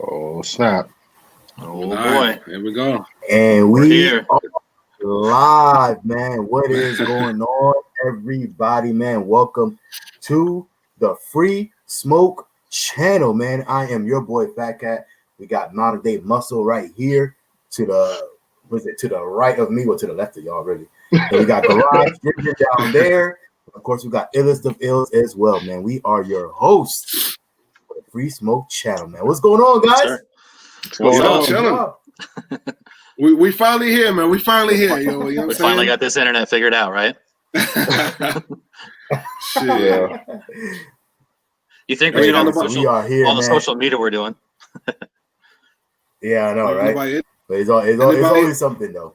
Oh, snap. Oh, boy. Here we go. And We're here. are live, man. What is going on, everybody, man? Welcome to the Free Smoke channel, man. I am your boy, FaTKaT. We got Modern Day Muscle right here to the right of me or to the left of y'all, really. And we got Garage down there. Of course, we got Illest of Ills as well, man. We are your hosts for the Free Smoke channel, man. What's going on, guys? What's up? We finally here, man. We finally here. You know what I'm we saying? finally got this internet figured out, right? Shit. Yeah. You think we're doing all the we are here, all the man. social media we're doing? Yeah, I know, right? Anybody, But it's always something, though.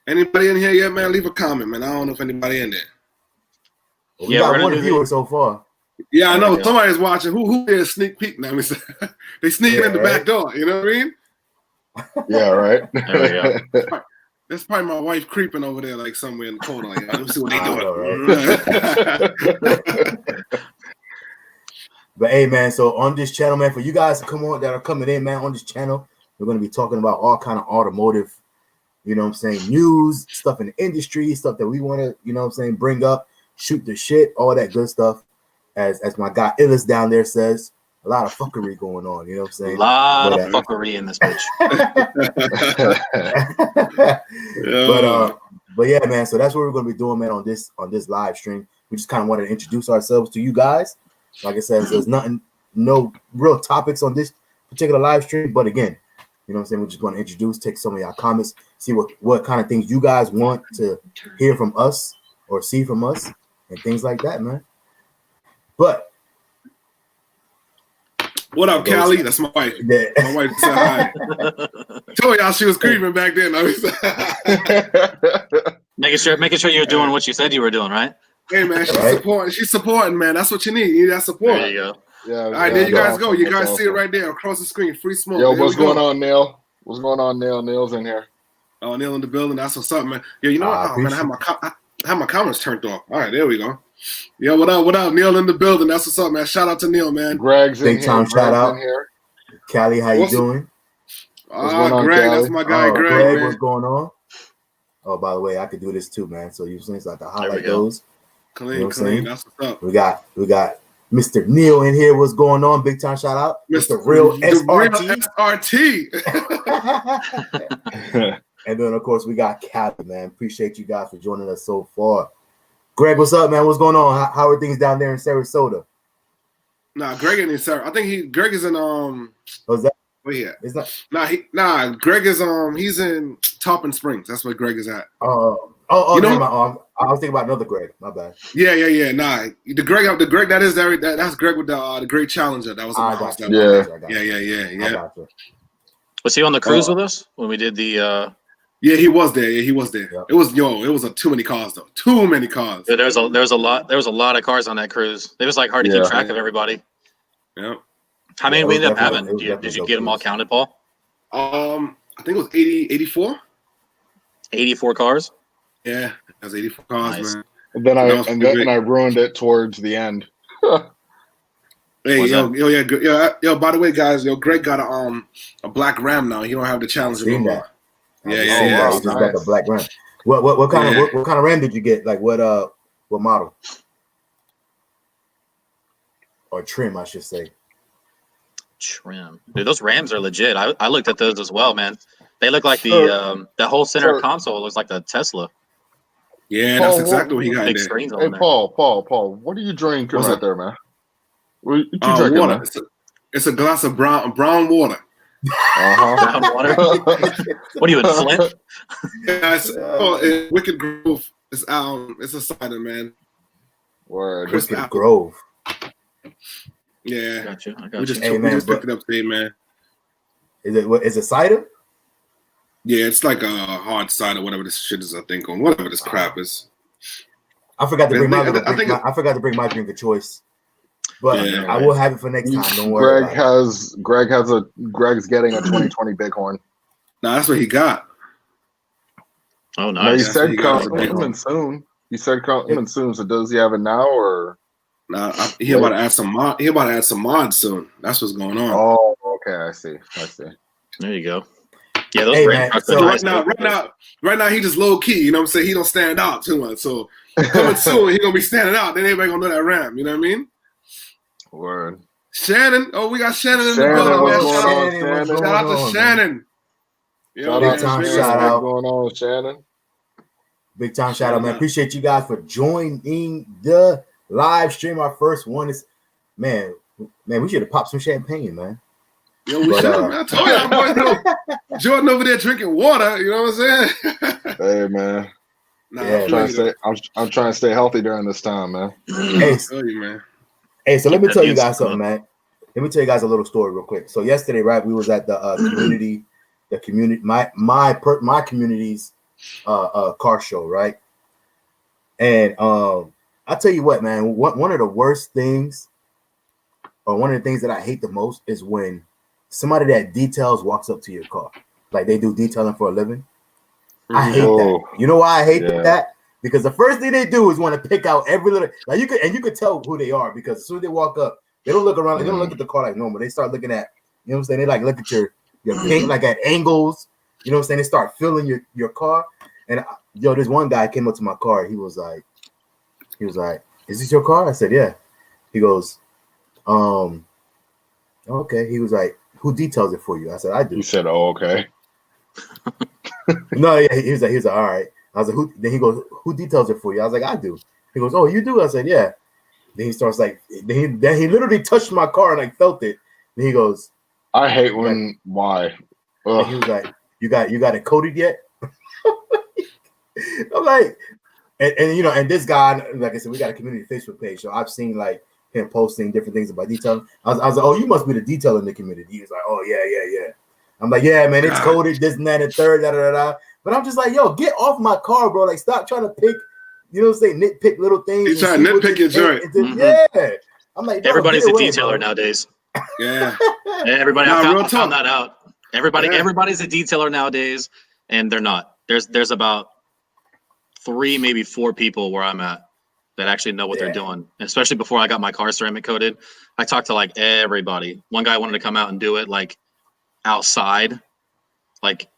anybody in here yet, man? Leave a comment, man. I don't know if anybody in there. Well, we Yeah, we're got gonna one do viewer so far. Yeah, I know. Yeah. Somebody's watching. Who did a sneak peek now? They sneaking in the back door. You know what I mean? Yeah, right. There we go. That's probably my wife creeping over there, like somewhere in the corner. Like, let me see what they I doing. know, But hey, man, so on this channel, man, for you guys that are coming in, man, on this channel, we're going to be talking about all kind of automotive, you know what I'm saying, news, stuff in the industry, stuff that we want to, you know what I'm saying, bring up, shoot the shit, all that good stuff. As my guy Illest down there says, a lot of fuckery going on, you know what I'm saying? A lot of fuckery in this bitch. But yeah, man, so that's what we're going to be doing, man, on this live stream. We just kind of wanted to introduce ourselves to you guys. Like I said, there's no real topics on this particular live stream, but again, you know what I'm saying, we're just going to introduce, take some of your comments, see what kind of things you guys want to hear from us or see from us and things like that, man. But what up, Callie? That's my wife. Yeah. My wife said hi. Told y'all she was creeping back then. making sure you're doing what you said you were doing, right? Hey, man, she's supporting, man. That's what you need. You need that support. There you go. Yeah. All right, there you guys go. You guys see it right there across the screen. Free smoke. Yo, what's going on, Neil? What's going on, Neil? Neil's in here. Oh, Neil in the building. That's what's up, man. Yeah, you know what? Oh, man, I have my comments turned off. All right, there we go. Yo, what up? What up? Neil in the building. That's what's up, man. Shout out to Neil, man. Greg's in big here. time shout out. Here. Callie, how you doing? Greg, Callie? that's my guy, Greg, man. What's going on? Oh, by the way, I could do this too, man. So you seems like to highlight those. Clean, you know clean. That's what's up. We got Mr. Neil in here. What's going on? Big time shout out. Mr. Real SRT. And then of course we got Callie, man. Appreciate you guys for joining us so far. Greg, what's up, man? What's going on? How are things down there in Sarasota? Nah, Greg ain't in Sarasota. I think Greg is in What's that? Where he at? It's not. Greg is he's in Tarpon Springs. That's where Greg is at. You know, I was thinking about another Greg. My bad. Yeah. Nah, the Greg that is there. That's Greg with the Great Challenger. That was in the house. Yeah. Was he on the cruise with us when we did the? Yeah, he was there. Yeah, he was there. Yep. It was too many cars though. Too many cars. Yeah, there was a lot of cars on that cruise. It was like hard to keep track of everybody. Yeah. How many we ended up having? Did you get them all counted, Paul? I think it was 84. 84 cars. Yeah, that was 84 cars, Nice. man. And then I ruined it towards the end. Hey, yo. By the way, guys, Greg got a black Ram now. He don't have the Challenger no more. Yeah. He just got the black Ram. What kind of Ram did you get? Like what model? Or trim, I should say. Trim. Dude, those Rams are legit. I looked at those as well, man. They look like the whole center console looks like the Tesla. Yeah, Paul, that's exactly what he got Big there. screens on Hey, there. Paul, what are you drinking What's right up? there, man? What are you drinking, water. man? It's a glass of brown water. Brown water. What are you in Flint? Yeah, it's Wicked Grove. It's a cider, man. Word. Wicked Grove. Yeah. Got you. I We got just you. picked it up today, man. Is it cider? Yeah, it's like a hard cider, whatever this shit is. I think on whatever this crap is. I forgot to bring I forgot to bring my drink of choice, but Yeah, I will have it for next time. Don't worry. Greg's getting a 2020 Bighorn. Nah, that's what he got. Oh, No, he nice. said he got. coming soon. He said coming soon. So does he have it now or? Nah, he about to add some mod. He about to add some mods soon. That's what's going on. Oh, okay. I see. There you go. Yeah, those Hey, ram man, trucks so are nice. Right now, he just low key. You know what I'm saying? He don't stand out too much. So coming soon, he gonna be standing out. Then everybody gonna know that Ram. You know what I mean? Word. Shannon. Oh, we got Shannon in the Shannon, building, man. what's going on, Shannon? Shout out to Shannon. Shout out to Shannon. Shout out. What's going on, Shannon? Big time shout out, man. Appreciate you guys for joining the live stream. Our first one is, man, we should have popped some champagne, man. Yo, we should have. I told y'all, boys, Jordan over there drinking water. You know what I'm saying? Hey, man. Nah, Yeah, I'm trying to stay healthy during this time, man. Hey, man. Hey, so let me tell you guys something, man. Let me tell you guys a little story real quick. So yesterday, right, we was at the community, my community's car show, right? And I tell you what, man, one of the worst things, or one of the things that I hate the most, is when somebody that details walks up to your car, like they do detailing for a living. I hate that. You know why I hate that? Because the first thing they do is want to pick out every little, like you could tell who they are, because as soon as they walk up, they don't look around, they don't look at the car like normal. They start looking at, you know what I'm saying? They like look at your paint like at angles, you know what I'm saying? They start filling your car. And this one guy came up to my car. He was like, "Is this your car?" I said, "Yeah." He goes, "Okay." He was like, "Who details it for you?" I said, "I do." You said, "Oh, okay." No, yeah, he was like, all right. I was like, "Who?" Then he goes, "Who details it for you?" I was like, "I do." He goes, "Oh, you do?" I said, "Yeah." Then he starts like, then he literally touched my car and I felt it. Then he goes, I hate when why. And he was like, "You got it coated yet?" I'm like, and you know, and this guy, like I said, we got a community Facebook page, so I've seen like him posting different things about detailing. I was like, "Oh, you must be the detailer in the community." He was like, "Oh yeah." I'm like, "Yeah, man, it's coated, this and that and third, da da da." But I'm just like, "Yo, get off my car, bro! Like, stop trying to pick, you know what I'm saying, nitpick little things." He's trying to nitpick your joint. Yeah, I'm like, everybody's a detailer nowadays. Yeah, everybody. I found that out. Everybody's a detailer nowadays, and they're not. There's about 3, maybe 4 people where I'm at that actually know what they're doing. And especially before I got my car ceramic coated, I talked to like everybody. One guy wanted to come out and do it like outside, like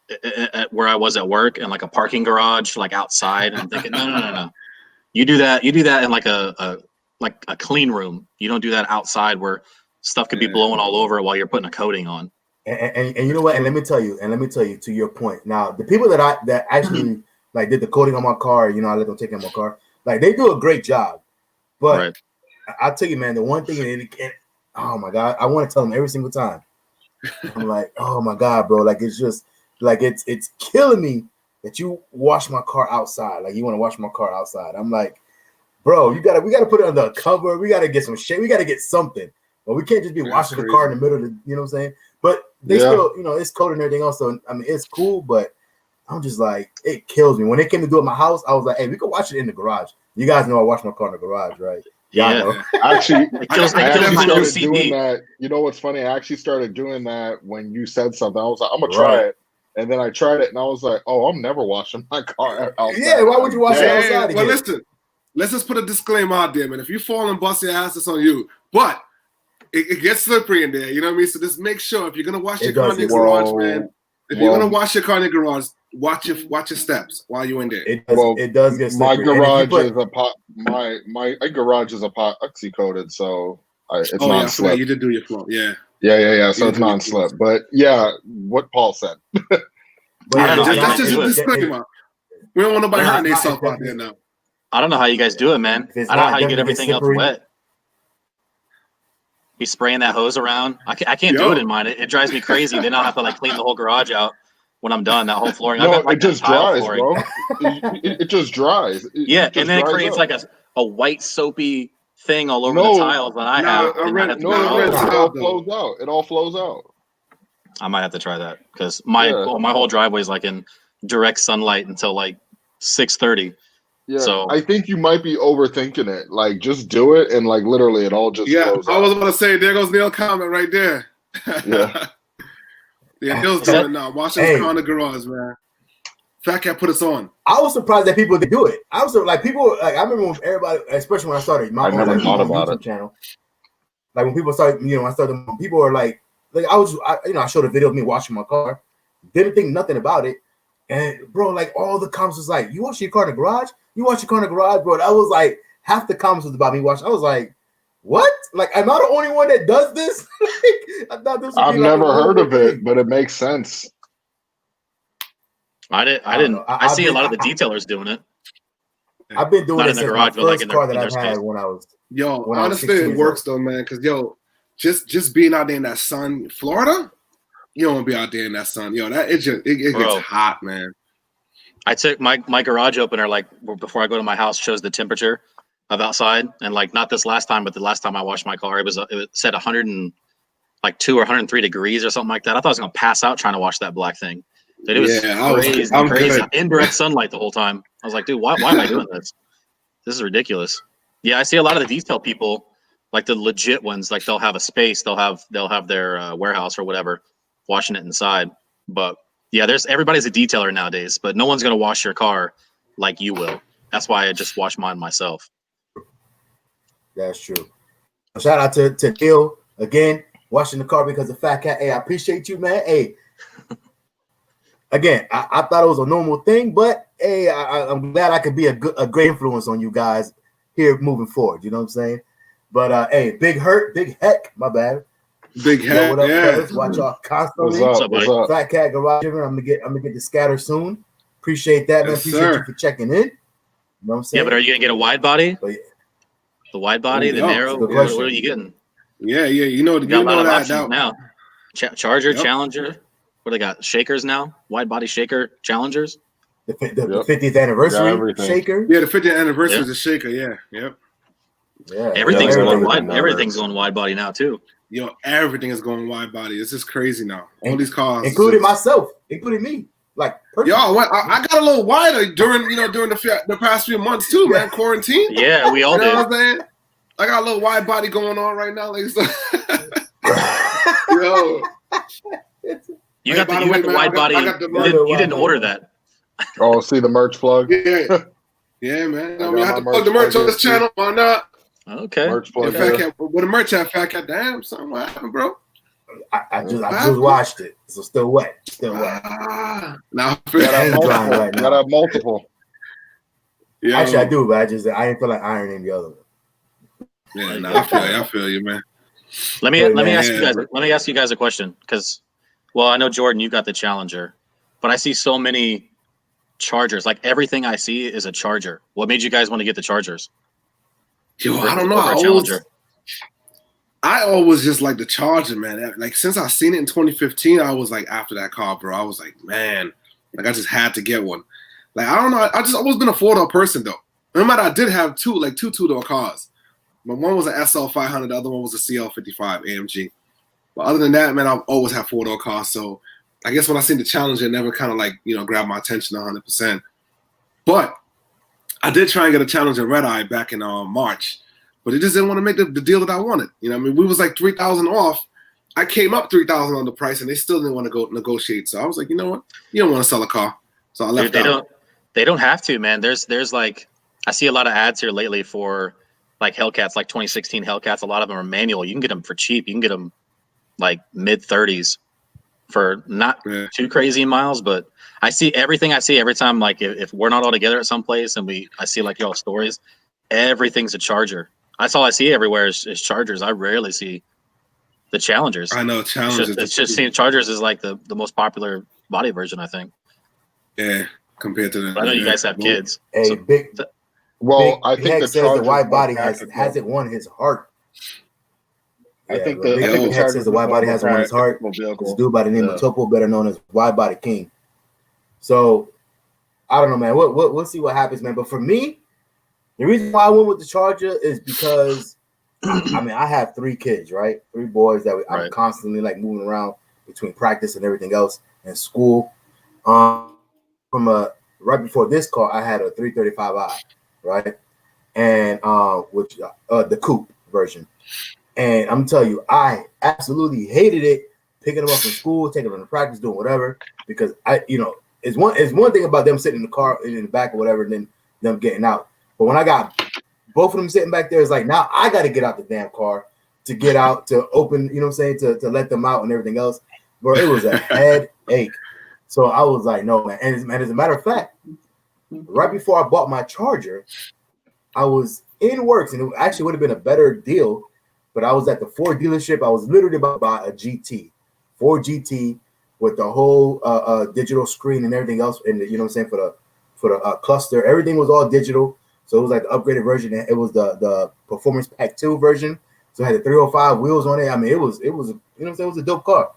at where I was at work, and like a parking garage, like outside. And I'm thinking, no. You do that in like a clean room. You don't do that outside where stuff could be blowing all over while you're putting a coating on. And you know what? And let me tell you to your point. Now, the people that actually like did the coating on my car, you know, I let them take it on my car. Like they do a great job. But I'll tell you, man, the one thing, and oh my God, I want to tell them every single time. I'm like, oh my God, bro, like it's just like it's killing me that you wash my car outside. Like you want to wash my car outside. I'm like, bro, we gotta put it under a cover. We gotta get some shade. We gotta get something. But we can't just be washing the car in the middle of the, you know what I'm saying? But they still, you know, it's cold and everything else. So I mean, it's cool, but I'm just like, it kills me. When they came to do it at my house, I was like, hey, we could watch it in the garage. You guys know I wash my car in the garage, right? Yeah. Know. Actually, I started OCD. doing that. You know what's funny? I actually started doing that when you said something. I was like, I'm gonna try it. And then I tried it and I was like, oh, I'm never washing my car outside. Yeah, why would you wash it outside again? Well, listen, let's just put a disclaimer out there, man. If you fall and bust your ass, it's on you. But it gets slippery in there, you know what I mean? So just make sure if you're gonna wash your car in the garage, man. If you're gonna wash your car in the garage, watch your steps while you're in there. It does get slippery. My garage is epoxy coated, so it's non-slip. You did do your floor, yeah. So it's non-slip. But yeah, what Paul said. But that's just a disclaimer. We don't want nobody hurting themselves out there now. I don't know how you guys do it, man. I don't know how you get everything else wet. Be spraying that hose around. I can't do it in mine. It drives me crazy. Then I'll have to like clean the whole garage out when I'm done. That whole flooring. No, it just dries, bro. It just dries. And then it creates like a white soapy thing all over the tiles that I have. It all flows out. I might have to try that because my whole driveway is like in direct sunlight until like 6:30. Yeah, so I think you might be overthinking it. Like, just do it, and like literally, it all just flows I was about to say, there goes Neil comment right there. Yeah, Neil's doing it now. Wash his car in the garage, man. FaTKaT put us on. I was surprised that people did do it. I was like, people like, I remember when everybody, especially when I started my own YouTube channel. Like when people started, I started. People were like I showed a video of me washing my car. Didn't think nothing about it, and bro, like all the comments was like, "You wash your car in the garage? You wash your car in the garage, bro?" I was like, half the comments was about me washing. I was like, "What? Like, am I the only one that does this?" I thought this. I've never heard of it, but it makes sense. I didn't. I see a lot of the detailers doing it. I've been doing it in the garage, but like in car that I've had when I was. Honestly, it works though, man. Because just being out there in that sun, Florida, you don't want to be out there in that sun. That it gets hot, man. I took my garage opener like before I go to my house, shows the temperature of outside, and like not this last time, but the last time I washed my car, it said 102 or 103 degrees or something like that. I thought I was gonna pass out trying to wash that black thing. Dude, it was crazy. Indirect sunlight the whole time. I was like, dude, why am I doing this? This is ridiculous. Yeah, I see a lot of the detail people, like the legit ones, like they'll have a space, they'll have their warehouse or whatever, washing it inside. But yeah, everybody's a detailer nowadays, but no one's gonna wash your car like you will. That's why I just wash mine myself. That's true. Shout out to Neil again, washing the car because of FaTKaT. Hey, I appreciate you, man. Hey. Again, I thought it was a normal thing, but hey, I'm glad I could be a great influence on you guys here moving forward. You know what I'm saying? But hey, Big Heck, my bad. Big Heck, what up, fellas? Watch y'all constantly. What's up, FaTKaT Garage. I'm gonna get the scatter soon. Appreciate that, man. Appreciate you for checking in. You know what I'm saying? Yeah, but are you gonna get a wide body? Yeah. The wide body, the narrow. What are you getting? Yeah. You know that now. Charger, Challenger. What they got? Shakers now? Wide body shaker Challengers? The 50th anniversary shaker? Yeah, the 50th anniversary is a shaker. Yeah. Yep. Yeah. Everything's going wide. Everything's going wide body now too. Everything is going wide body. It's just crazy now. All these cars, including myself, including me. Like, I got a little wider during the past few months too, man. Quarantine. Yeah, we all did. What I'm saying? I got a little wide body going on right now, like so. You got the wide body. You didn't order that. Oh, see the merch plug? Yeah, man. I have to plug the merch on this channel. Why not? Okay. Merch plug. What the merch at FaTKaT? Damn, something what happened, bro? I just watched it. So still wet. Now gotta have multiple. Yeah. Actually, I do, but I didn't feel like ironing the other one. Yeah, I feel you, man. Let me ask you guys a question, because I know Jordan, you got the Challenger, but I see so many Chargers. Like everything I see is a Charger. What made you guys want to get the Chargers? I don't know. I always just like the Charger, man. Like since I seen it in 2015, I was like after that car, bro. I was like, man, like I just had to get one. Like I don't know. I always been a 4-door person though. No matter, I did have two 2-door cars. But one was an SL500, the other one was a CL55 AMG. But other than that, man, I've always had 4-door cars. So I guess when I seen the Challenger, it never kind of like, grabbed my attention 100%. But I did try and get a Challenger Red Eye back in March. But it just didn't want to make the deal that I wanted. I mean, we was like $3,000 off. I came up $3,000 on the price, and they still didn't want to go negotiate. So I was like, you know what? You don't want to sell a car. So I left out. They don't have to, man. There's like, I see a lot of ads here lately for like Hellcats, like 2016 Hellcats. A lot of them are manual. You can get them for cheap. You can get them like mid-30s for not too crazy miles. But I see everything I see every time. Like if we're not all together at some place and I see like y'all stories, everything's a Charger. That's all I see everywhere is Chargers. I rarely see the Challengers. I know Challengers. It's just seeing Chargers is like the most popular body version, I think. Yeah, compared to the. I know you guys have kids. Hey, so, I think the says the wide body hasn't won his heart. I think the Heck says the wide body hasn't won his heart. This dude by the name of Topo, better known as Wide Body King. So I don't know, man. We'll see what happens, man. But for me, the reason why I went with the Charger is because I mean I have 3 kids, right? 3 boys that I'm constantly like moving around between practice and everything else and school. From right before this car, I had a 335i, right? And which the coupe version. And I'm telling you, I absolutely hated it picking them up from school, taking them to practice, doing whatever, because it's one thing about them sitting in the car in the back or whatever, and then them getting out. But when I got both of them sitting back there, it's like now I got to get out the damn car to get out to open, you know what I'm saying, to let them out and everything else. Bro, it was a headache. So I was like, no, man. And as a matter of fact, right before I bought my charger, I was in Works, and it actually would have been a better deal. But I was at the Ford dealership. I was literally about to buy a GT, Ford GT, with the whole digital screen and everything else, and you know what I'm saying, for the cluster. Everything was all digital, so it was like the upgraded version. It was the Performance Pack 2 version, so it had the 305 wheels on it. I mean, it was you know what I'm saying, it was a dope car.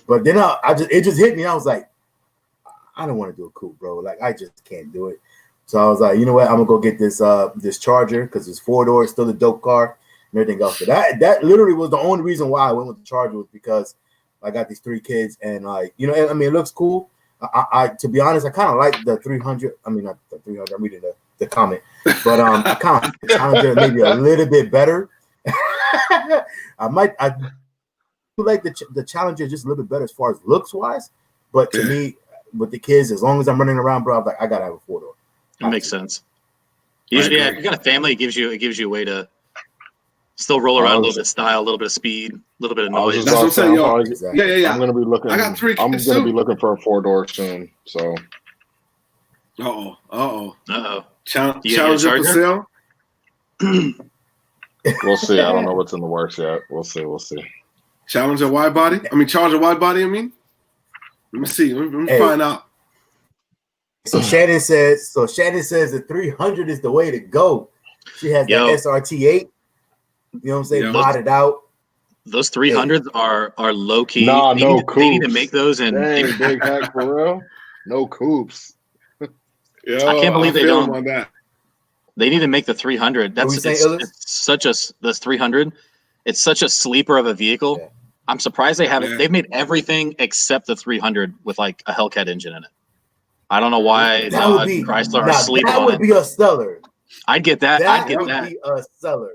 But then it just hit me. I was like, I don't want to do a coupe, bro. Like, I just can't do it. So I was like, you know what? I'm gonna go get this Charger because it's 4-door, it's still a dope car and everything else. But that literally was the only reason why I went with the Charger, was because I got these 3 kids, and like, you know, I mean, it looks cool. I to be honest, I kind of like the 300. I mean, not the 300. I'm reading the comment, but I kind of the Challenger maybe a little bit better. I like the Challenger just a little bit better as far as looks wise, but to me, with the kids, as long as I'm running around, bro, I'm like, I gotta have a 4-door. It makes sense. Usually, yeah, if you got a family, it gives you a way to still roll around a little bit of style, a little bit of speed, a little bit of noise. That's what I'm saying, yo. Exactly. Yeah. I'm gonna be looking. I got 3 kids. I'm gonna be looking for a 4-door soon. So. Challenger for sale. We'll see. I don't know what's in the works yet. We'll see. Challenger wide body. Charger wide body. Let me see. Let me find out. So Shannon says the 300 is the way to go. She has the SRT8. You know what I'm saying? Modded out. Those 300s are low key. Nah, no coupes. They need to make those and big heck for real. No coupes. I can't believe they don't. On that. They need to make the 300. That's this 300. It's such a sleeper of a vehicle. Yeah. I'm surprised they haven't. Yeah. They've made everything except the 300 with like a Hellcat engine in it. I don't know why Dodge, Chrysler are sleeping on it. That would be a seller. I'd get that. That would be a seller.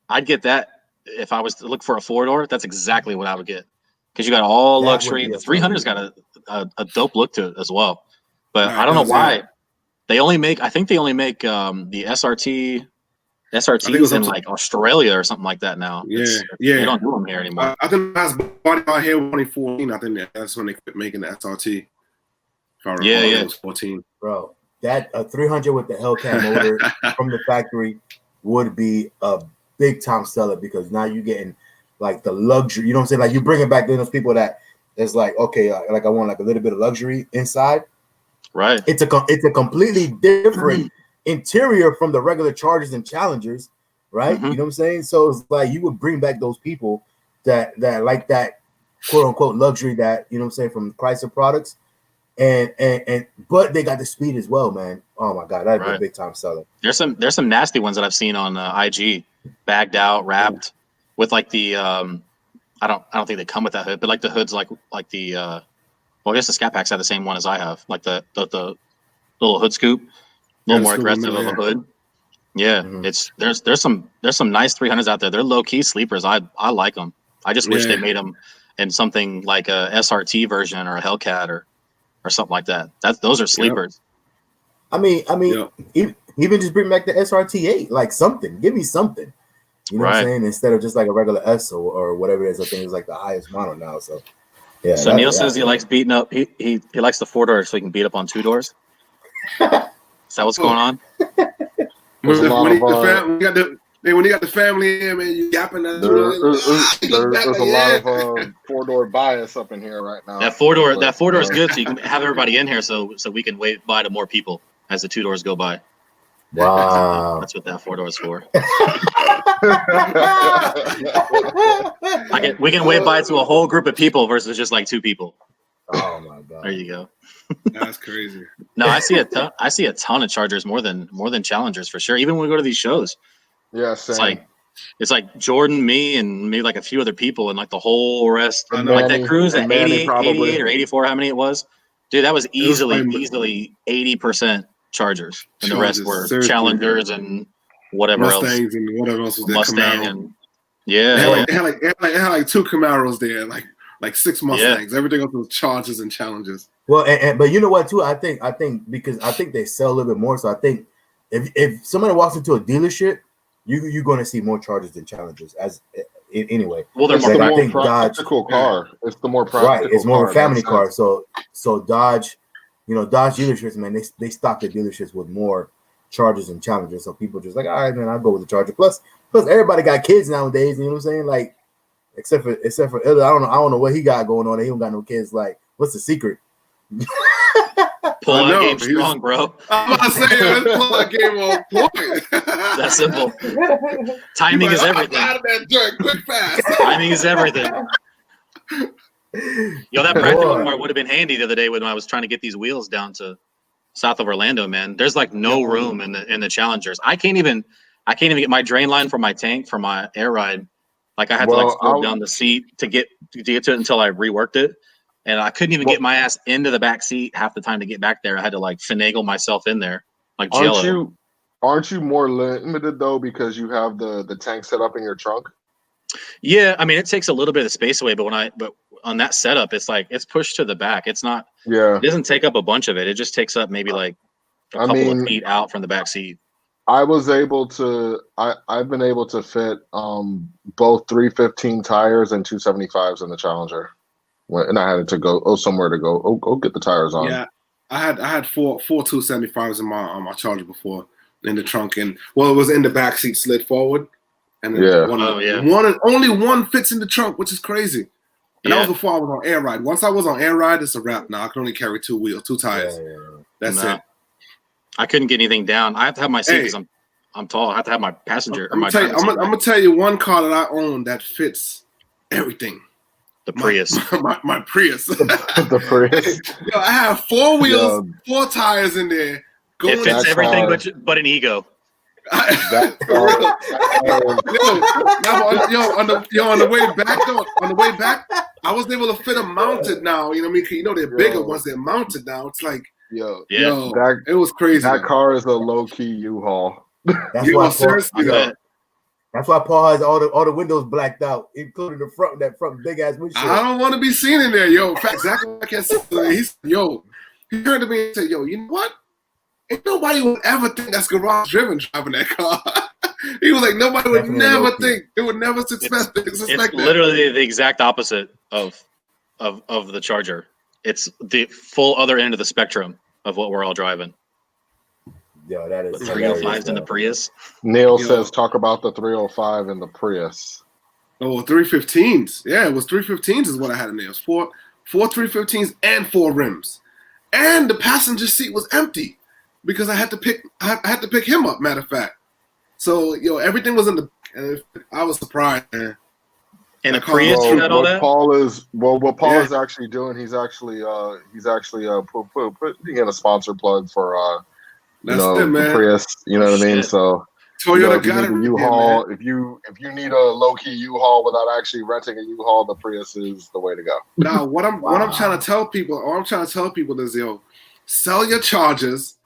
I'd get that if I was to look for a 4-door. That's exactly what I would get, because you got all luxury. The 300's got a dope look to it as well. But I don't know why they only make. I think they only make the SRTs in like Australia or something like that now. Yeah. They don't do them here anymore. I think that's body out here 2014. I think that's when they quit making the SRT. Yeah. 14. Bro, that a 300 with the Hellcat motor from the factory would be a big time seller, because now you're getting like the luxury. You know what I'm saying? Like, you bring it back to those people that it's like, okay, like I want like a little bit of luxury inside. Right. It's a completely different interior from the regular Chargers and Challengers, right? You know what I'm saying? So it's like you would bring back those people that like that quote unquote luxury, that, you know what I'm saying, from Chrysler products, and but they got the speed as well, man. Oh my god, that'd be a big time seller. There's some nasty ones that I've seen on IG, bagged out, wrapped with like the I don't think they come with that hood, but like the hood's like the well, I guess the Scat Packs have the same one as I have, like the little hood scoop. A little more aggressive of a hood. Yeah, it's there's some nice 300s out there. They're low key sleepers. I like them. I just wish they made them in something like a SRT version or a Hellcat or something like that. Those are sleepers. I mean, even just bring back the SRT8, like something. Give me something. You know what I'm saying? Instead of just like a regular S or whatever it is. I think it's like the highest model now. So yeah. So Neil says he likes beating up. He likes the 4-door so he can beat up on 2-doors. Is that what's going on? When you got the family in, man, you yapping that. There's a lot of 4-door bias up in here right now. That 4-door is good, so you can have everybody in here, so we can wave bye to more people as the 2-doors go by. Wow, that's what that 4-door is for. We can wave bye to a whole group of people versus just like 2 people. Oh my god! There you go. That's crazy. No, I see a ton of Chargers more than Challengers for sure. Even when we go to these shows, same. It's like Jordan, me, and maybe like a few other people, and like the whole rest. Like that cruise at 88 or 84, how many it was, dude? That was easily 80% Chargers, and the rest were Challengers and whatever Mustangs else. And whatever else was there. Mustang Camaro. and It had like 2 Camaros there, like like 6 Mustangs. Everything else was charges and challenges. Well, but you know what too? I think because I think they sell a little bit more. So I think if somebody walks into a dealership, you're going to see more charges than challenges. Anyway. Well, they're the more more practical car. It's the more practical. Right. It's more of a family car. Sense. So Dodge, Dodge dealerships, man, they stock their dealerships with more charges and challenges. So people just like, all right, man, I'll go with the Charger. Plus everybody got kids nowadays. You know what I'm saying? Like, except for Illest, I don't know what he got going on. He don't got no kids. Like, what's the secret? Pull out game strong, bro. I'm about to say, let's pull out game on point. That's simple. Timing is everything. Out of that joint, quick, fast. Timing is everything. Yo, that practical car would have been handy the other day when I was trying to get these wheels down to south of Orlando, man. There's like no room in the Challengers. I can't even get my drain line for my tank for my air ride. Like I had to like slow down the seat to get to it until I reworked it. And I couldn't even get my ass into the back seat half the time to get back there. I had to like finagle myself in there like Jello. Aren't you more limited though because you have the tank set up in your trunk? Yeah, I mean it takes a little bit of space away, but on that setup, it's like it's pushed to the back. It's not. Yeah. It doesn't take up a bunch of it. It just takes up maybe like a couple of feet out from the back seat. I've been able to fit both 315 tires and 275s in the Challenger. And I had to go somewhere to go get the tires on. Yeah, I had four 275s in my Charger before in the trunk, and it was in the back seat, slid forward, and then only one fits in the trunk, which is crazy. And that was before I was on air ride. Once I was on air ride, it's a wrap. Now I can only carry 2 tires. That's it. I couldn't get anything down. I have to have my seat because I'm tall. I have to have my passenger. I'm gonna tell you one car that I own that fits everything. The Prius. My Prius. The Prius. Yo, I have 4 wheels, 4 tires in there. It fits everything but an ego. On the way back, I was able to fit them mounted now. You know what I mean? You know they're bigger once they're mounted now. It's like, it was crazy. That car is a low-key U-Haul. That's why Paul has all the windows blacked out, including that front big ass windshield. I don't want to be seen in there, yo. In fact, exactly like I said, he turned to me and said, yo, you know what? Ain't nobody would ever think that's garage driven driving that car. He was like, nobody would never think. They would never suspect that. It's literally the exact opposite of the Charger. It's the full other end of the spectrum of what we're all driving. Yo, that is 305s in the Prius. Neil says, talk about the 305 in the Prius. Oh, 315s. Yeah, it was 315s is what I had in there. It was four 315s and 4 rims. And the passenger seat was empty because I had to pick him up, matter of fact. So, everything was in the I was surprised, man. And the Prius had all that? What Paul is actually doing, he's actually putting in a sponsor plug for the Prius, you know what I mean? So Toyota got it. U-Haul, if you need a low-key U-Haul without actually renting a U-Haul, the Prius is the way to go. Now, what I'm trying to tell people, is, sell your Chargers,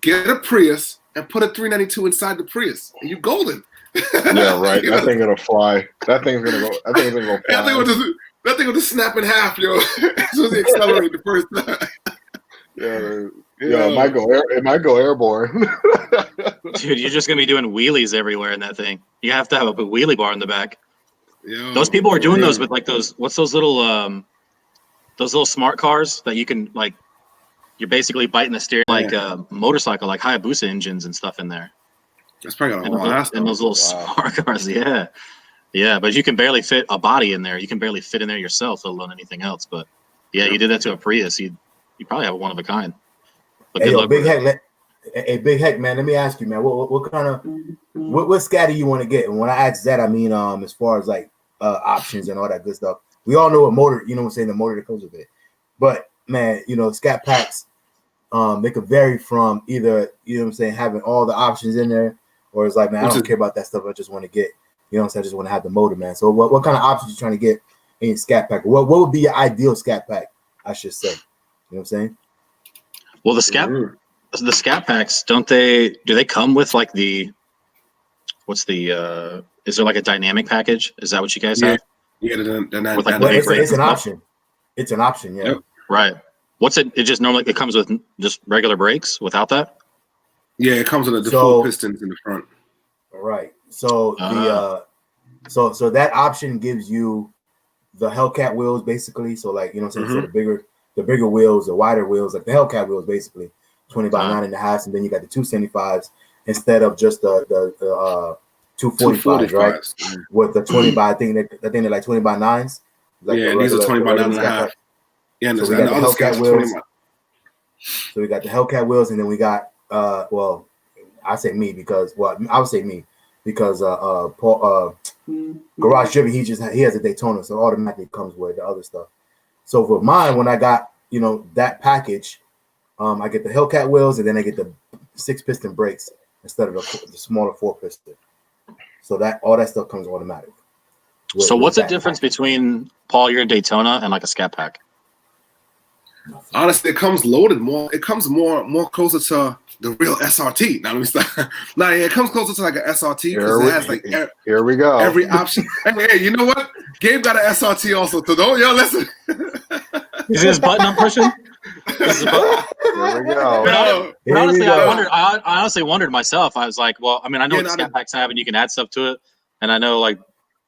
get a Prius, and put a 392 inside the Prius, and you golden. Yeah, right. That thing gonna fly. That thing's gonna go. That thing's gonna go fly. That thing will just snap in half, yo. As soon as he accelerated the first time. It might go airborne. Dude, you're just gonna be doing wheelies everywhere in that thing. You have to have a wheelie bar in the back. Yo, those people are doing those with like those. What's those little smart cars that you can like? You're basically biting the steering like a motorcycle, like Hayabusa engines and stuff in there. That's probably got a whole ass. And those little smart cars, yeah. But you can barely fit a body in there. You can barely fit in there yourself, let alone anything else. But you did that to a Prius. You probably have one of a kind. But Big Heck, man. Let me ask you, man. What kind of what scatty you want to get? And when I ask that, I mean as far as like options and all that good stuff. We all know what motor, you know what I'm saying, the motor that comes with it. But man, scat packs, they could vary from either, what I'm saying, having all the options in there, or it's like, man, I don't care about that stuff. I just want to get, what I'm saying, I just want to have the motor, man. So what kind of options you trying to get in scat pack? What would be your ideal scat pack, I should say? You know what I'm saying? Well, the scat packs, do they come with like is there like a dynamic package? Is that what you guys have? Yeah, with like well, it's an option. It's an option, yeah. Yep. Right. What's it? It just normally it comes with just regular brakes without that. Yeah, it comes with the default pistons in the front. Right. So so that option gives you the Hellcat wheels basically. So like, you know what I'm saying? So the bigger wheels, the wider wheels, like the Hellcat wheels basically, 20 by 9.5, and then you got the 275s instead of just the 245s, right? With the 20 by I think they're like 20 by 9s. Like yeah, these are 20 by 9.5. Yeah, so we got the Hellcat wheels. So we got the Hellcat wheels, and then we got well, I say me because I would say me because Paul Garage Driven he has a Daytona, so automatically comes with the other stuff. So for mine, when I got that package, I get the Hellcat wheels, and then I get the 6-piston brakes instead of the smaller 4-piston. So that all that stuff comes automatic. So what's the difference between Paul your Daytona and like a Scat Pack? Honestly, it comes loaded more. It comes more closer to the real SRT. Now let me start. Nah, yeah, it comes closer to like an SRT because it has like here we go. Every option. Hey, you know what? Gabe got an SRT also. So don't y'all listen. Is this button I'm pushing? Here we go. But honestly, I honestly wondered myself. I was like, well, I mean, I know what the Scat Packs have, and you can add stuff to it, and I know like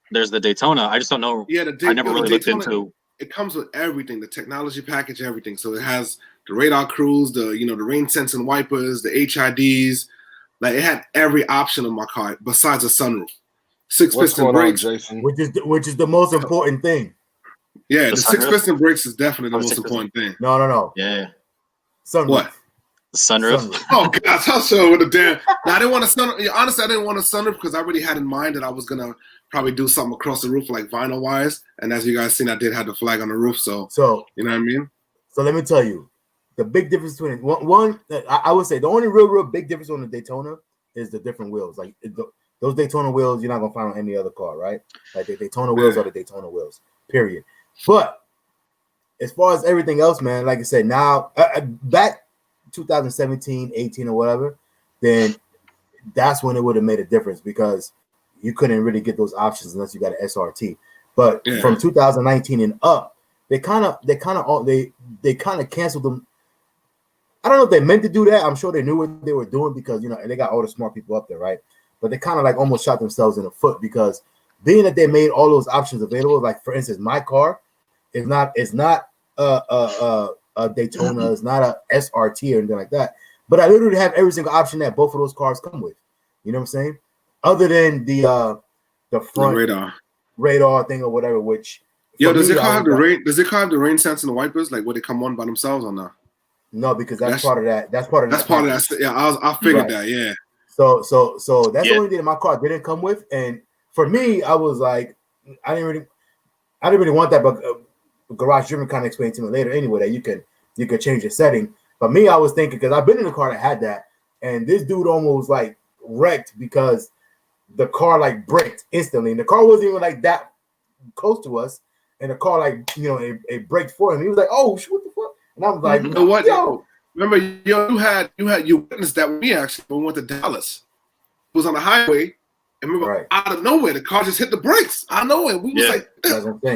there's the Daytona. I just don't know. Yeah, I never really looked into. It comes with everything, the technology package, everything. So it has the radar cruise, the rain sensing wipers, the HIDs. Like it had every option on my car besides a sunroof. 6-piston brakes, Jason? Which is the most important thing. Yeah, the 6-piston brakes is definitely the most important thing. No. Yeah. Sunroof. What? The sunroof. Oh gosh, I'll show with the damn. Now I didn't want a sunroof. Honestly, I didn't want a sunroof because I already had in mind that I was gonna probably do something across the roof like vinyl wise. And as you guys seen, I did have the flag on the roof. So you know what I mean? So let me tell you, the big difference between one I would say the only real big difference on the Daytona is the different wheels. Like those Daytona wheels, you're not gonna find on any other car, right? Like the Daytona wheels are the Daytona wheels, period. But as far as everything else, man, like I said, now back 2017, 18 or whatever, then that's when it would have made a difference because you couldn't really get those options unless you got an SRT. But from 2019 and up, they kind of canceled them. I don't know if they meant to do that. I'm sure they knew what they were doing because they got all the smart people up there, right? But they kind of like almost shot themselves in the foot because being that they made all those options available, like for instance, my car is not a Daytona, it's not a SRT or anything like that. But I literally have every single option that both of those cars come with. You know what I'm saying? Other than the front radar thing or whatever. Which does it have the rain? Does it have the rain sensing the wipers? Like, would they come on by themselves or not? No, because that's part of that. That's part of that. Yeah, I figured that. Yeah. So that's the only thing that my car didn't come with. And for me, I was like, I didn't really want that, but Garage Driven kind of explained to me later anyway that you can change the setting. But me, I was thinking because I've been in a car that had that, and this dude almost like wrecked because the car like braked instantly, and the car wasn't even like that close to us, and the car like it braked for him. He was like, "Oh, what the fuck?" And I was like, "You know what? Yo, remember you witnessed that with me actually when we went to Dallas. It was on the highway." And remember, out of nowhere, the car just hit the brakes. Out of nowhere, we was like,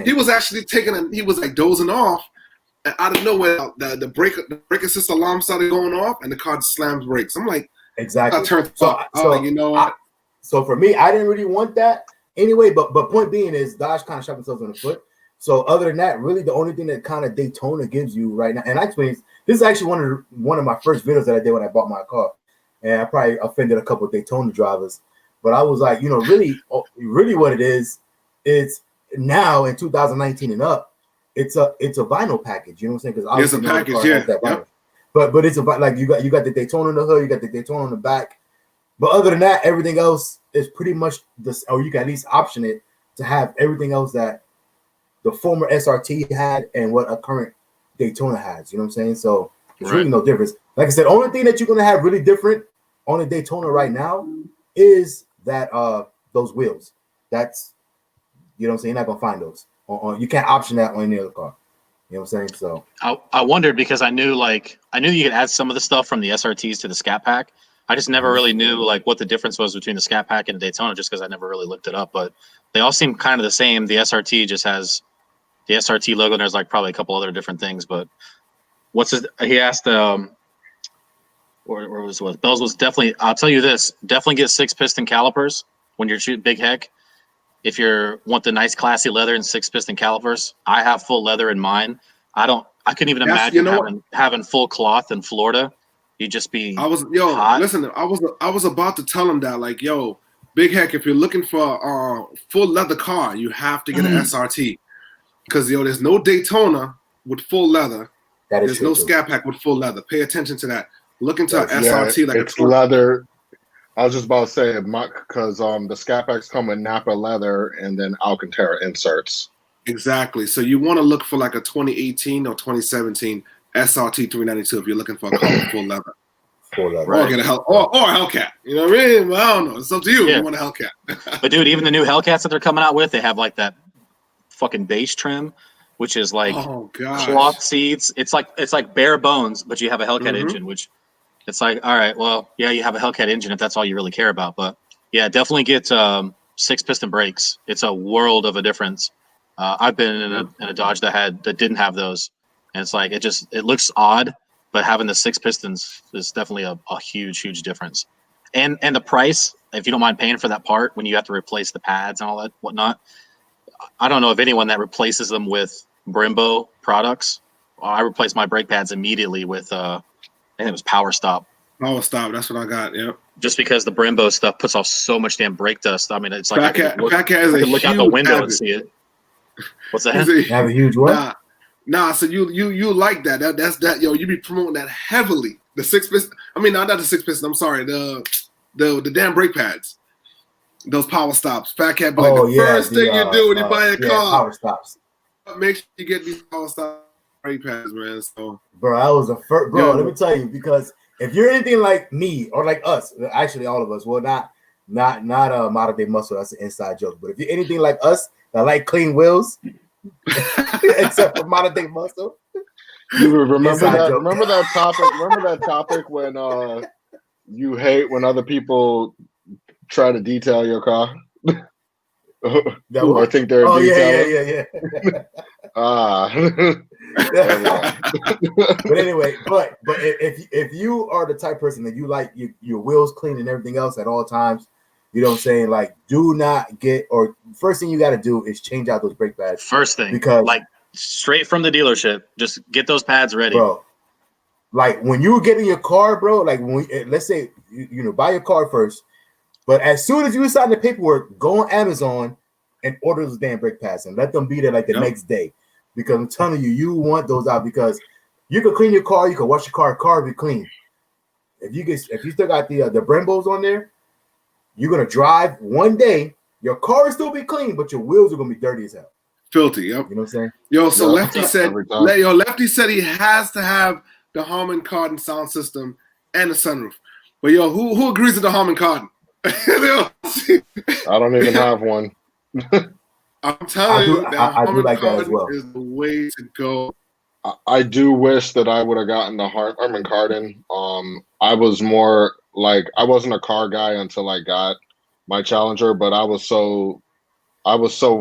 he was actually he was like dozing off, and out of nowhere, the brake assist alarm started going off, and the car just slams brakes. I'm like, exactly. I turned like, you know what? So for me, I didn't really want that anyway. But point being is Dodge kind of shot themselves in the foot. So other than that, really the only thing that kind of Daytona gives you right now, and I explained this is actually one of my first videos that I did when I bought my car, and I probably offended a couple of Daytona drivers. But I was like, really what it is now in 2019 and up, it's a vinyl package. You know what I'm saying? Because it's a package, yeah. But it's about like you got the Daytona on the hood, you got the Daytona on the back. But other than that, everything else is pretty much this, or you can at least option it to have everything else that the former SRT had and what a current Daytona has. You know what I'm saying? So there's really no difference. Like I said, only thing that you're gonna have really different on the Daytona right now is that those wheels. That's what I'm saying. You're not gonna find those. You can't option that on any other car. You know what I'm saying? So I wondered because I knew you could add some of the stuff from the SRTs to the Scat Pack, I just never really knew like what the difference was between the Scat Pack and Daytona, just because I never really looked it up. But they all seem kind of the same. The SRT just has the SRT logo, and there's like probably a couple other different things. But he asked, or was what? Bells was definitely. I'll tell you this: definitely get 6-piston calipers when you're shooting big heck. If you want the nice classy leather and 6-piston calipers, I have full leather in mine. I couldn't even imagine having full cloth in Florida. You'd just be. Hot. Listen, I was about to tell him that, like, yo, big heck, if you're looking for a full leather car, you have to get an SRT, because there's no Daytona with full leather. There's no Scat Pack with full leather. Pay attention to that. Look into an SRT like it's leather. I was just about to say because the Scat Packs come with Napa leather and then Alcantara inserts. Exactly. So you want to look for like a 2018 or 2017 SRT 392 if you're looking for a car with full leather. Full leather. Or get a Hellcat. You know what I mean? Well, I don't know. It's up to you if you want a Hellcat. But dude, even the new Hellcats that they're coming out with, they have like that fucking base trim, which is like cloth seats. It's like bare bones, but you have a Hellcat engine, which it's like, all right, well, yeah, you have a Hellcat engine if that's all you really care about. But yeah, definitely get 6-piston brakes. It's a world of a difference. I've been in a Dodge that didn't have those. And it's like, it looks odd, but having the 6 pistons is definitely a huge difference. And the price, if you don't mind paying for that part when you have to replace the pads and all that whatnot. I don't know of anyone that replaces them with Brembo products. I replaced my brake pads immediately with I think it was Power Stop. Power Stop, that's what I got. Yep. Just because the Brembo stuff puts off so much damn brake dust. I mean, it's like FaTKaT I can look out the window and see it. What's that? You have a huge what? Nah, so you like that. That's that, yo, you be promoting that heavily. The 6-piston, I mean, not the 6-piston, I'm sorry, the damn brake pads. Those Power Stops. FaTKaT, but like first thing you do when you buy a car. Power Stops. Make sure you get these Power Stop brake pads, man. So bro, I was a first bro, let me tell you, because if you're anything like me or like us, actually all of us, well, not modern day muscle, that's an inside joke. But if you're anything like us that like clean wheels, except for modern day muscle. You remember that topic when you hate when other people try to detail your car? Or think they're yeah. But anyway, but if you are the type person that you like your wheels clean and everything else at all times, you know what I'm saying? Like, do not get, or first thing you got to do is change out those brake pads. First thing, because like straight from the dealership, just get those pads ready, bro. Like when you get in your car, bro. Like let's say you buy your car first, but as soon as you sign the paperwork, go on Amazon and order those damn brake pads and let them be there like the next day. Because I'm telling you, you want those out because you can clean your car, you can wash your car will be clean. If you still got the Brembos on there, you're gonna drive one day, your car will still be clean, but your wheels are gonna be dirty as hell. Filthy, yep. You know what I'm saying? Yo, so Lefty said he has to have the Harman Kardon sound system and the sunroof. But yo, who agrees with the Harman Kardon? I don't even have one. I'm telling you, I do like that as well. Is the way to go. I do wish that I would have gotten the Harman Kardon. I was more like, I wasn't a car guy until I got my Challenger, but I was so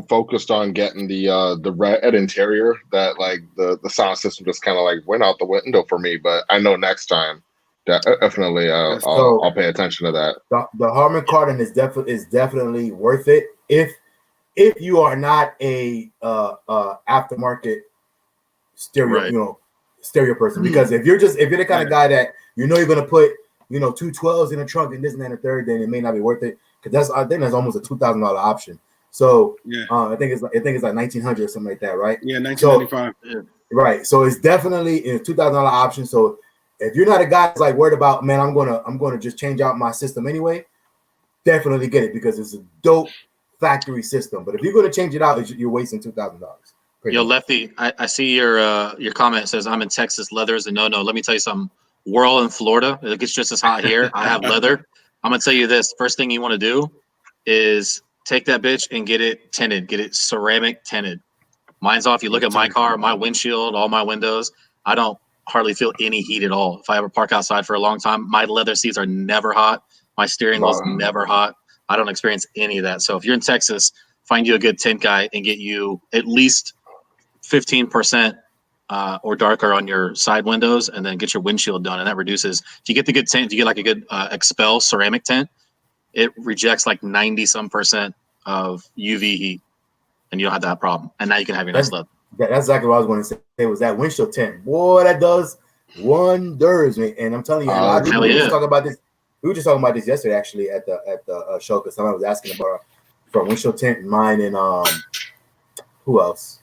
focused on getting the red interior that like the sound system just kind of like went out the window for me. But I know next time definitely I'll pay attention to that. The Harman Kardon is definitely worth it if you are not a aftermarket stereo stereo person. Because if you're the kind of guy that you're gonna put 212s in the trunk and this and that and the third, then it may not be worth it, because I think that's almost a $2,000 option. So I think it's like $1,900 or something like that, right? Yeah, $1,995. So, right. So it's definitely a $2,000 option. So if you're not a guy that's like worried about, man, I'm gonna just change out my system anyway, definitely get it, because it's a dope factory system. But if you're gonna change it out, you're wasting $2,000. Yo, Lefty, I see your comment says I'm in Texas. Leather is a no-no. Let me tell you something. We're all in Florida. It gets just as hot here. I have leather. I'm gonna tell you this. First thing you want to do is take that bitch and get it tinted. Get it ceramic tinted. Mine's off. You look at my car, my windshield, all my windows. I don't hardly feel any heat at all. If I ever park outside for a long time, my leather seats are never hot. My steering wheel's never hot. I don't experience any of that. So if you're in Texas, find you a good tint guy and get you at least 15% or darker on your side windows, and then get your windshield done, and that reduces. If you get the good tint, if you get like a good Expel ceramic tint, it rejects like 90% of UV heat, and you don't have that problem. And now you can have your nice leather. That's exactly what I was going to say. It was that windshield tint. Boy, that does wonders, man. And I'm telling you, we were just talking about this. We were just talking about this yesterday, actually, at the show, because somebody was asking about from windshield tint, mine, and who else?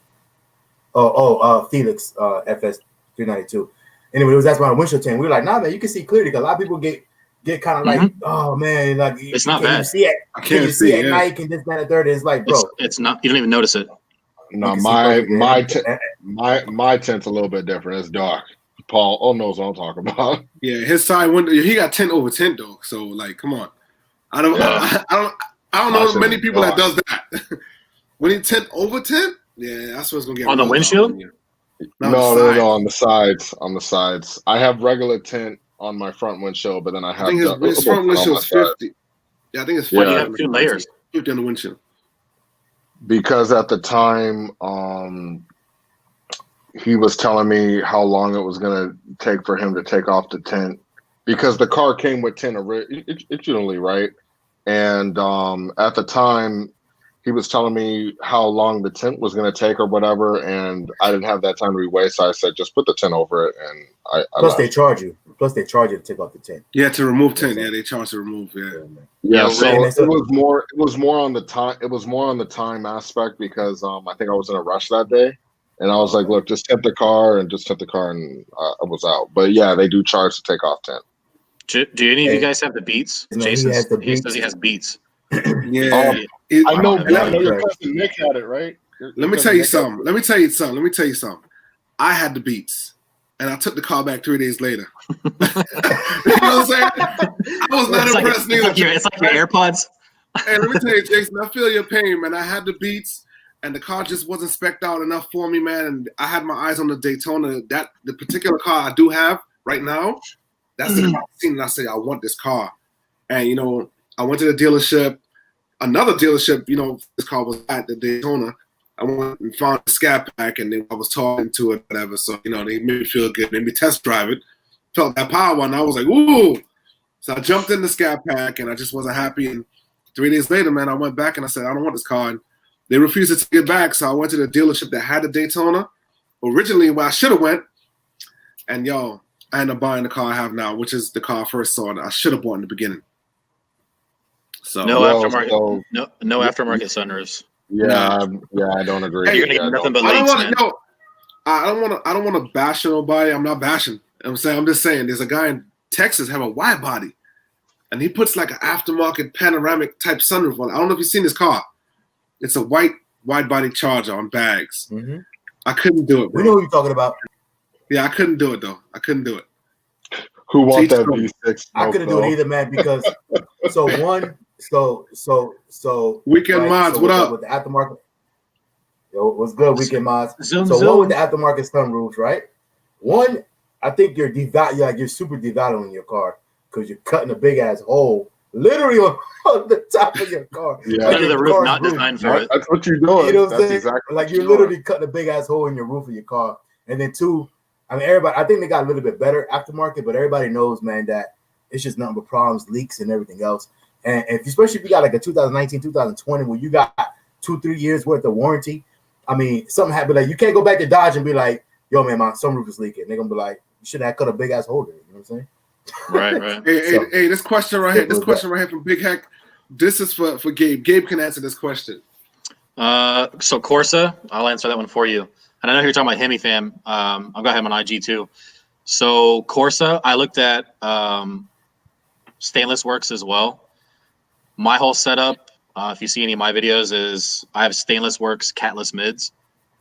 Felix FS 392. Anyway, it was asking about windshield tint. We were like, nah, man, you can see clearly, because a lot of people get kind of like, oh man, like it's not bad. You see it? I can't see it at night. Can this, that, and third? It's like, bro, it's not. You don't even notice it. No, my tint's a little bit different. It's dark. Paul knows what I'm talking about. Yeah, his side window, he got tint over tint though. So like, come on. I don't know many people that does that. When he tint over tint, yeah, that's what's gonna get on the windshield. No, on the sides. On the sides, I have regular tint on my front windshield, but then I have. I think his front windshield is 50. Yeah, I think it's 50. You have 2 layers. 50 on the windshield. Because at the time, he was telling me how long it was going to take for him to take off the tint, because the car came with tint originally, right? And at the time, he was telling me how long the tint was going to take or whatever, and I didn't have that time to waste. So I said, just put the tint over it, and I Plus, they charge you to take off the tint. Yeah, to remove tint. Yeah, they charge to remove. Yeah. So it was more on the time. It was more on the time aspect, because I think I was in a rush that day, and I was like, look, just tint the car, and I was out. But yeah, they do charge to take off tint. Do any of you guys have the Beats? Jason says he has Beats. Yeah, I know your cousin Nick had it, right? Let me tell you something. I had the Beats, and I took the car back 3 days later. You know what I'm saying? I was not impressed neither. It's like your AirPods. Hey, let me tell you, Jason, I feel your pain, man. I had the Beats, and the car just wasn't spec'd out enough for me, man. And I had my eyes on the Daytona. The particular car I do have right now, that's the car I've seen, and I say, I want this car. And, you know, I went to the dealership, another dealership, you know, this car was at the Daytona. I went and found the Scat Pack, and then I was talking to it, whatever. So, you know, they made me feel good. They made me test drive it. Felt that power, and I was like, ooh. So I jumped in the Scat Pack, and I just wasn't happy. And 3 days later, man, I went back, and I said, I don't want this car. And they refused to take it back, so I went to the dealership that had the Daytona, originally where I should have went. And, yo, I ended up buying the car I have now, which is the car I first saw that I should have bought in the beginning. So no aftermarket sunroofs. Yeah, I don't agree. You're gonna get nothing but I leaks, don't want to bash nobody. I'm not bashing. I'm just saying there's a guy in Texas have a wide body, and he puts like an aftermarket panoramic type sunroof on. I don't know if you've seen this car. It's a white wide body Charger on bags. Mm-hmm. I couldn't do it, bro. We know what you're talking about. Yeah, I couldn't do it though. I couldn't do it. Who wants that V6? I couldn't do it either, man, because so Weekend right, Mods, what up? With the aftermarket. Yo, what's good, Weekend Mods? Zoom. One with the aftermarket sunroofs, right? One, I think you're super devaluing your car because you're cutting a big ass hole literally on the top of your car. Yeah, under the roof, not designed for it. That's what you're doing. You know what I'm saying? Exactly like you're literally cutting a big ass hole in your roof of your car. And then two, I mean, everybody, I think they got a little bit better aftermarket, but everybody knows, man, that it's just nothing but problems, leaks, and everything else. And especially if you got like a 2019, 2020, where you got 2-3 years worth of warranty, I mean, something happened. Like you can't go back to Dodge and be like, "Yo, man, my sunroof is leaking." They're gonna be like, "You should have cut a big ass hole in it." You know what I'm Right. saying? Hey, this question right here. This question right here from Big Heck. This is for Gabe. Gabe can answer this question. So Corsa, I'll answer that one for you. And I know you're talking about Hemi fam. I've got him on IG too. So Corsa, I looked at Stainless Works as well. My whole setup, if you see any of my videos, is I have Stainless Works catless mids,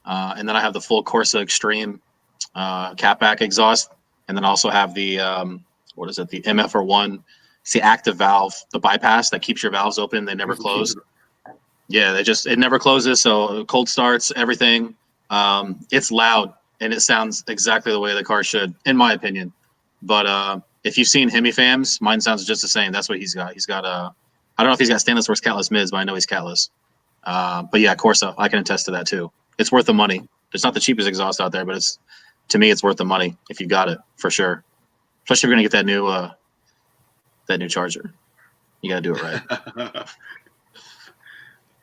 and then I have the full Corsa Extreme catback exhaust, and then also have the the MFR1. It's the active valve, the bypass that keeps your valves open. They never close. Yeah, it never closes. So cold starts, everything. It's loud. and it sounds exactly the way the car should, in my opinion. But if you've seen Hemi Fams, mine sounds just the same. That's what he's got. He's got I don't know if he's got stainless or catless mids, but I know he's catless. But yeah, Corsa, I can attest to that too. It's worth the money. It's not the cheapest exhaust out there, but to me, it's worth the money if you got it for sure. Especially if you're gonna get that new charger. You gotta do it right.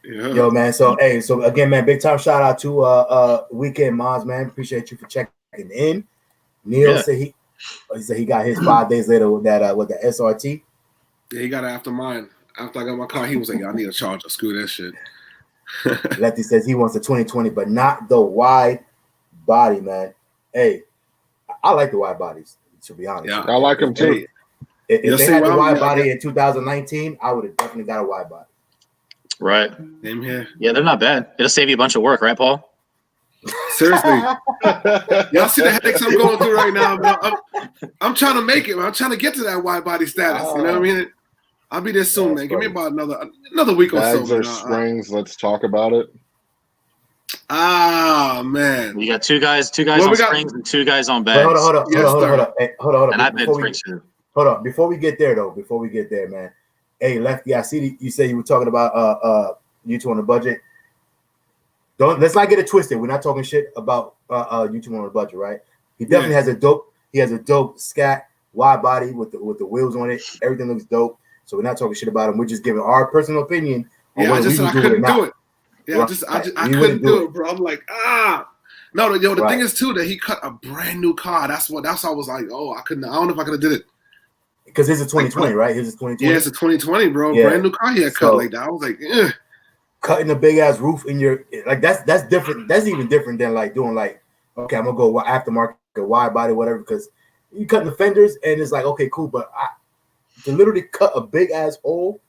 Yeah. Yo, man. So again, man, big time shout out to Weekend Mods, man. Appreciate you for checking in. Neil said he got his 5 days later with the SRT. Yeah, he got it after mine. After I got my car, he was like, I need a charger. Screw that shit. Lefty says he wants the 2020, but not the wide body, man. Hey, I like the wide bodies, to be honest. Yeah, I like them too. If they had the wide body in 2019, I would have definitely got a wide body. Right. Same here. Yeah, they're not bad. It'll save you a bunch of work, right, Paul? Seriously. Y'all see the headaches I'm going through right now, bro. I'm trying to make it, man. I'm trying to get to that wide body status. You know what I mean? I'll be there soon, man. Give me about another week or so. Bags or springs, let's talk about it. Ah, man. We got two guys on springs and 2 guys on bags. Hold on. And I've been springs too. Hold on. Before we get there, man. Hey, Lefty, I see you say you were talking about YouTube on the budget. Let's not get it twisted. We're not talking shit about YouTube on the budget, right? He definitely has a dope scat wide body with the wheels on it. Everything looks dope. So we're not talking shit about him. We're just giving our personal opinion on whether we would do it or not. Yeah, right. I couldn't do it, bro. I'm like, no, the thing is too that he cut a brand new car. That's why I was like, I don't know if I could have did it. Because it's a 2020, right? His is 2020. Yeah, it's a 2020, bro. Yeah. Brand new car he had cut like that. I was like, cutting a big ass roof in your that's different. That's even different than like doing like, okay, I'm gonna go aftermarket, wide body, whatever. Because you cutting the fenders and it's like, okay, cool, but to literally cut a big ass hole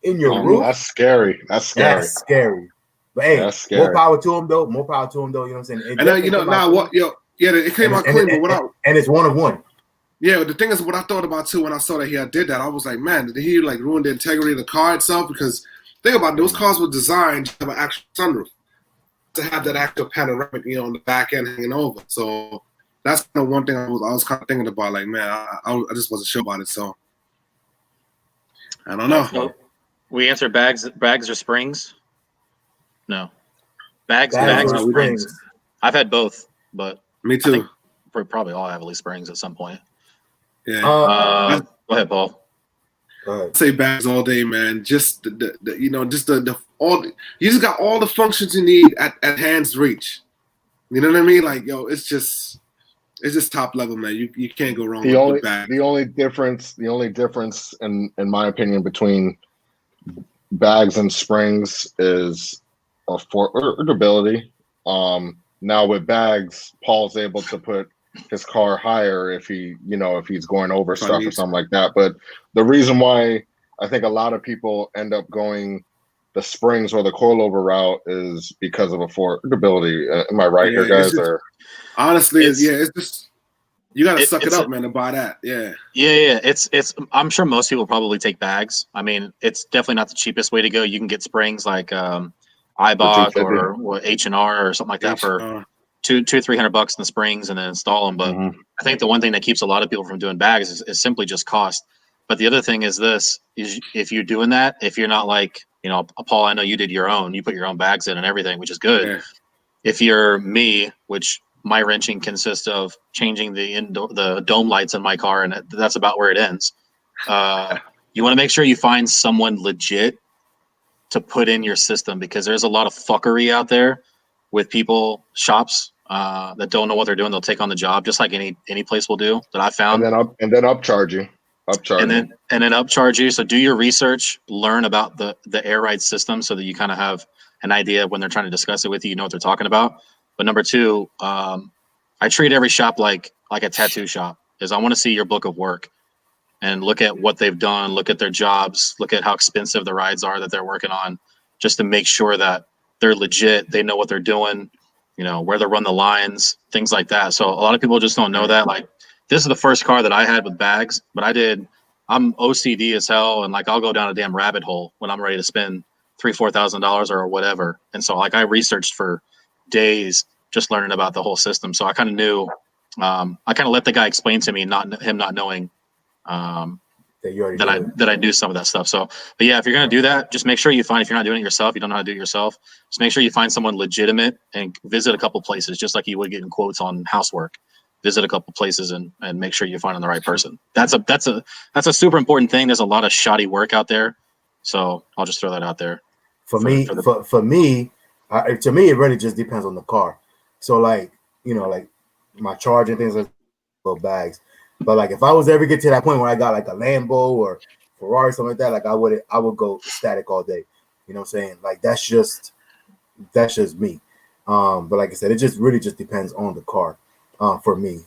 in your roof. That's scary. That's scary. But hey, more power to him though. You know what I'm saying? And then, it came out clean, but and it's one of one. Yeah, the thing is, what I thought about too when I saw that he did that, I was like, man, did he like ruin the integrity of the car itself? Because think about it, those cars were designed to have an actual sunroof, to have that actual panoramic, on the back end hanging over. So that's kind of one thing I was kind of thinking about. Like, man, I just wasn't sure about it. So I don't know. So we answered bags or springs. No, bags or springs. I've had both, but me too. I think we probably all have at least springs at some point. Yeah. Go ahead, Paul. I say bags all day, man. Just the all. You just got all the functions you need at hand's reach. You know what I mean? Like, it's just top level, man. You can't go wrong with bags. The only difference in my opinion between bags and springs is affordability. Now with bags, Paul's able to put his car higher if he's going over stuff or something like that. But the reason why I think a lot of people end up going the springs or the coilover route is because of affordability. Am I right here, guys? Honestly, it's just you gotta suck it up, man, to buy that. Yeah. It's. I'm sure most people probably take bags. I mean, it's definitely not the cheapest way to go. You can get springs like iBot or H&R or something like that for $200-$300 in the springs and then install them. But I think the one thing that keeps a lot of people from doing bags is simply just cost. But the other thing is if you're doing that, if you're not like, Paul, I know you did your own, you put your own bags in and everything, which is good. Yeah. If you're me, which my wrenching consists of changing the dome lights in my car, and that's about where it ends. You want to make sure you find someone legit to put in your system, because there's a lot of fuckery out there with shops that don't know what they're doing. They'll take on the job, just like any place will do that I found. And then upcharge you. And then upcharge you. So do your research, learn about the air ride system so that you kind of have an idea when they're trying to discuss it with you, you know what they're talking about. But number two, I treat every shop like a tattoo shop, is I want to see your book of work and look at what they've done, look at their jobs, look at how expensive the rides are that they're working on, just to make sure that they're legit, they know what they're doing, where they run the lines, things like that. So a lot of people just don't know that. Like, this is the first car that I had with bags, but I'm OCD as hell, and like I'll go down a damn rabbit hole when I'm ready to spend $3,000-$4,000 or whatever. And so like I researched for days just learning about the whole system. So I kind of knew. I kind of let the guy explain to me, not knowing that I do some of that stuff. So, but yeah, if you're gonna do that, just make sure you find, if you're not doing it yourself, you don't know how to do it yourself, just make sure you find someone legitimate and visit a couple places, just like you would getting quotes on housework. Visit a couple places and make sure you're finding the right person. That's a super important thing. There's a lot of shoddy work out there, so I'll just throw that out there. For me, to me, it really just depends on the car. So like, like my charge and things like little bags. But like if I was ever get to that point where I got like a Lambo or Ferrari, something like that, like I would go static all day. You know what I'm saying? Like that's just me. But like I said, it just really just depends on the car. For me.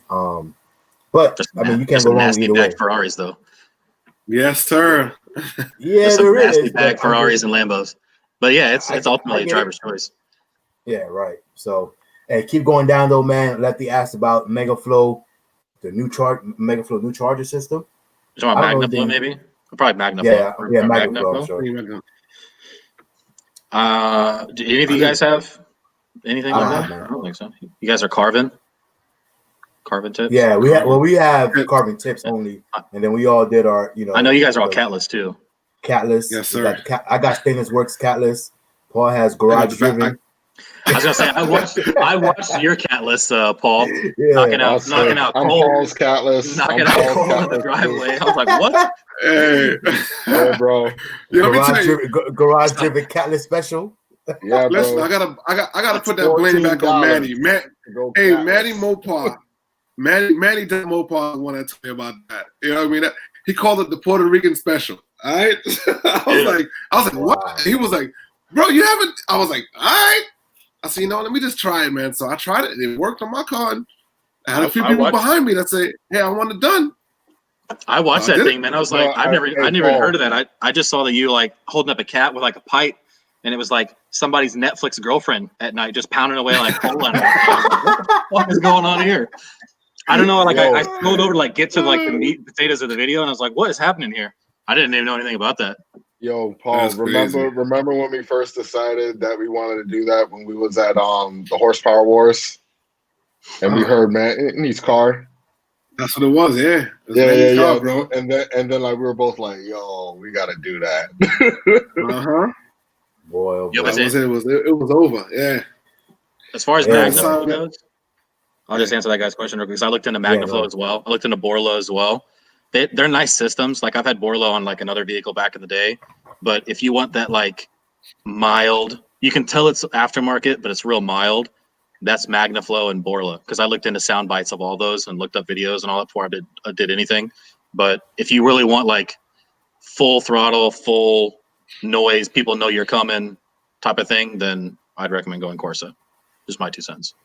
But just I mean you can't go wrong either way. Ferraris though. Yes, sir. Yeah, there is nasty bag Ferraris and Lambos. But yeah, it's ultimately a driver's choice. Yeah, right. So hey, keep going down though, man. Lefty asked about MegaFlow, the MegaFlow new charger system. You're talking about MagnaFlow, maybe? Probably MagnaFlow. Yeah, MagnaFlow. Sure. Do any of you guys have anything like that? Man. I don't think so. You guys are carbon tips? Yeah, we have carbon tips only, and then we all did our, I know you guys are all catless too. Catless. Yes, sir. I got Stainless Works catless. Paul has garage driven. I was gonna say I watched your catless, Paul, yeah, knocking out I'm coal. Paul's catless. Knocking out coal in the driveway. I was like, what? Hey, yeah, bro. Yeah, let me tell you, garage driven catless special. Yeah, bro. Listen, I gotta put that blame back on Manny. Hey, Manny Mopar. Manny did Mopar when I told you about that. You know what I mean? He called it the Puerto Rican special. All right. I was like, what? Wow. He was like, bro, you haven't. I was like, all right. I said, let me just try it, man. So I tried it, and it worked on my car. And I had a few people behind me that say, hey, I want it done. I watched that thing, man. I was like, I never even heard of that. I just saw that you like holding up a cat with like a pipe, and it was like somebody's Netflix girlfriend at night just pounding away like coal on it. What is going on here? I don't know. Like I scrolled over to like get to like the meat and potatoes of the video, and I was like, what is happening here? I didn't even know anything about that. Yo, Paul, remember when we first decided that we wanted to do that when we was at the Horsepower Wars, and we heard Manny's car. That's what it was, yeah. Yeah, bro. And then like we were both like, yo, we gotta do that. Boy, it was over, yeah. As far as MagnaFlow goes, I'll just answer that guy's question real quick because I looked into MagnaFlow as well. I looked into Borla as well. They're nice systems. Like I've had Borla on like another vehicle back in the day, but if you want that like mild, you can tell it's aftermarket, but it's real mild. That's MagnaFlow and Borla because I looked into sound bites of all those and looked up videos and all that before I did anything. But if you really want like full throttle, full noise, people know you're coming type of thing, then I'd recommend going Corsa. Just my 2 cents.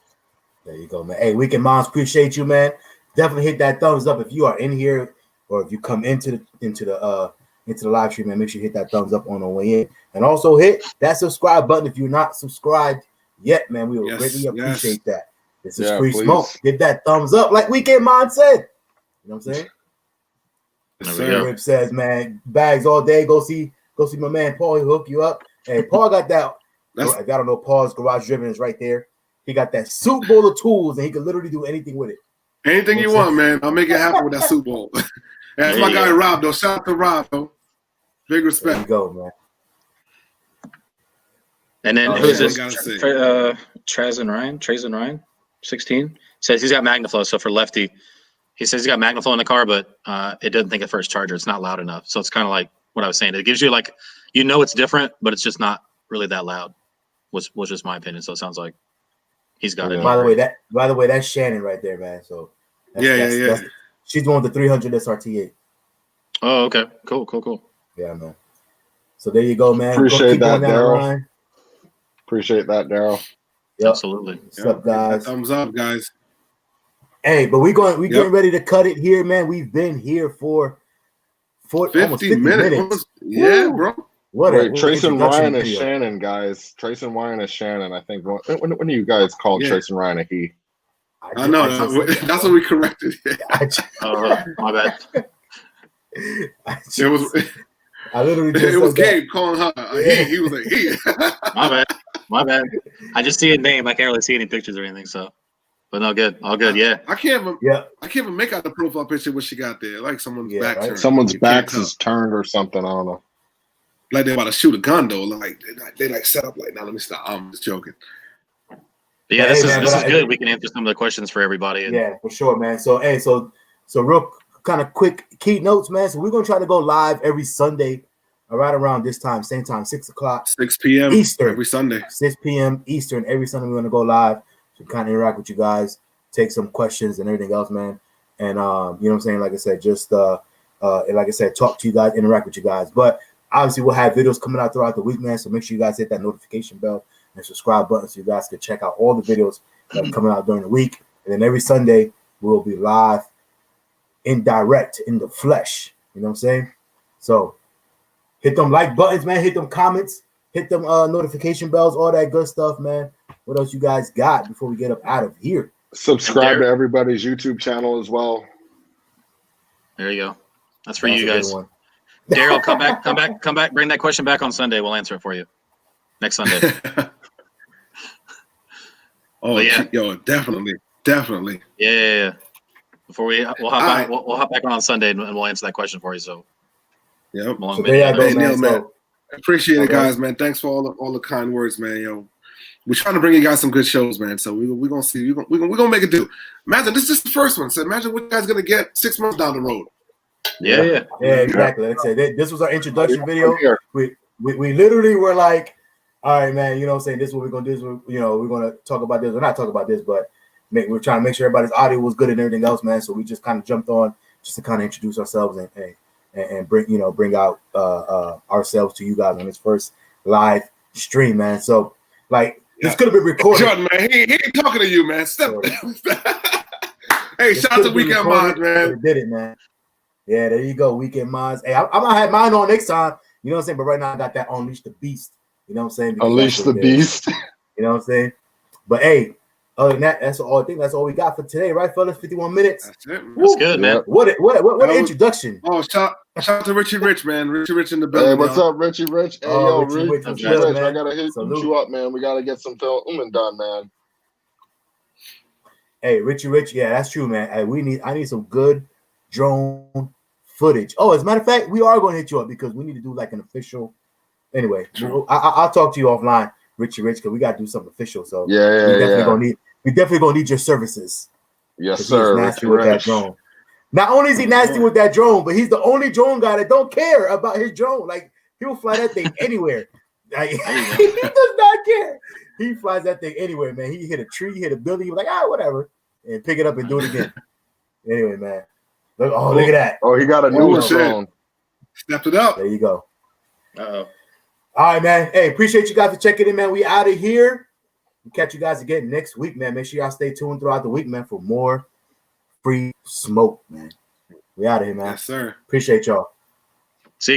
There you go, man. Hey, Weekend Moms, appreciate you, man. Definitely hit that thumbs up if you are in here or if you come into the live stream, man. Make sure you hit that thumbs up on the way in, and also hit that subscribe button if you're not subscribed yet, man. We will greatly appreciate that. This is free smoke. Get that thumbs up, like Weekend Mom said. You know what I'm saying? Rip says, man, bags all day. Go see my man Paul. He'll hook you up. Hey, Paul got that. If I don't know, Paul's garage driven is right there. He got that soup bowl of tools, and he can literally do anything with it. Anything you want, man. I'll make it happen with that soup bowl. That's my guy, Rob, though. Shout out to Rob, though. Big respect. There you go, man. And then who's this? Trazen Ryan, 16, says he's got MagnaFlow. So for Lefty, he says he's got MagnaFlow in the car, but it doesn't think at first charger. It's not loud enough. So it's kind of like what I was saying. It gives you like, it's different, but it's just not really that loud. Was just my opinion. So it sounds like he's got it. By the way, that's Shannon right there, man. So that's, she's the one with the 300 SRT8. Oh, okay, cool. Yeah, man. So there you go, man. Appreciate that, Daryl. Appreciate that, Daryl. Yep. Absolutely. What's up, guys? Thumbs up, guys. Hey, but we getting ready to cut it here, man. We've been here for 50 minutes. Yeah, bro. Trace and Ryan is Shannon, guys. Trace and Ryan is Shannon. I think when do you guys call Trace and Ryan a he? I know. That's what we corrected. My bad. I literally just it was Gabe calling her a he. He was like he. My bad. My bad. I just see a name. I can't really see any pictures or anything. So, but no, good. All good. Yeah. I can't even make out the profile picture what she got there. Like someone's back turned. Someone's back is turned or something. I don't know. Like they're about to shoot a gun though. Like they like set up like, now let me stop. I'm just joking. But yeah, this is good. We can answer some of the questions for everybody. Yeah, for sure, man. So so real kind of quick key notes, man. So we're gonna try to go live every Sunday, right around this time, same time, 6 o'clock, 6 p.m. Eastern every Sunday, 6 p.m. Eastern every Sunday. We're gonna go live to kind of interact with you guys, take some questions and everything else, man. And you know what I'm saying? Like I said, just like I said, talk to you guys, interact with you guys. But obviously, we'll have videos coming out throughout the week, man. So make sure you guys hit that notification bell and subscribe button so you guys can check out all the videos that are coming out during the week. And then every Sunday, we'll be live in direct, in the flesh. You know what I'm saying? So hit them like buttons, man. Hit them comments. Hit them notification bells, all that good stuff, man. What else you guys got before we get up out of here? Subscribe to everybody's YouTube channel as well. There you go. That's for you guys. Daryl, come back. Bring that question back on Sunday. We'll answer it for you next Sunday. Oh yeah, yo, definitely. Yeah. Before we'll hop back on Sunday and we'll answer that question for you. So, yeah. So there you go, man. Appreciate it, guys, man. Thanks for all the kind words, man. Yo, we're trying to bring you guys some good shows, man. So we're gonna see. We're gonna make it do. Imagine this is the first one. So imagine what you guys gonna get 6 months down the road. Yeah, exactly. Like I said, this was our introduction video. We literally were like, all right, man, you know what I'm saying? This is what we're going to do. We're going to talk about this. We're not talking about this, but we're trying to make sure everybody's audio was good and everything else, man. So we just kind of jumped on just to kind of introduce ourselves and bring out ourselves to you guys on this first live stream, man. So, like, this could have been recorded. Jordan, man, he ain't talking to you, man. Step down. Hey, shout out to Weekend Mods, man. Did it, man. Yeah, there you go, Weekend Mods. Hey, I might have mine on next time. You know what I'm saying? But right now I got that Unleash the Beast. You know what I'm saying? Because Unleash the Beast. You know what I'm saying? But hey, other than that, that's all. I think that's all we got for today, right, fellas? 51 minutes. That's it. That's good, man. What an introduction. Oh, shout out to Richie Rich, man. Richie Rich in the building. Hey, what's up, Richie Rich? Hey, yo, Richie Rich, man. I gotta hit you up, man. We gotta get some filming done, man. Hey, Richie Rich, yeah, that's true, man. Hey, I need some good drone footage. Oh, as a matter of fact, we are going to hit you up because we need to do like an official. Anyway, I'll talk to you offline, Richie Rich, because we got to do something official. So we definitely gonna need your services. Yes, sir. Nasty with that drone. Not only is he nasty with that drone, but he's the only drone guy that don't care about his drone. Like he'll fly that thing anywhere. Like, he does not care. He flies that thing anywhere, man. He hit a tree, hit a building. He's like, whatever, and pick it up and do it again. Anyway, man. Look at that. Oh, he got a new drone. Stepped it up. There you go. Uh-oh. All right, man. Hey, appreciate you guys for checking in, man. We out of here. We'll catch you guys again next week, man. Make sure y'all stay tuned throughout the week, man, for more free smoke, man. We out of here, man. Yes, sir. Appreciate y'all.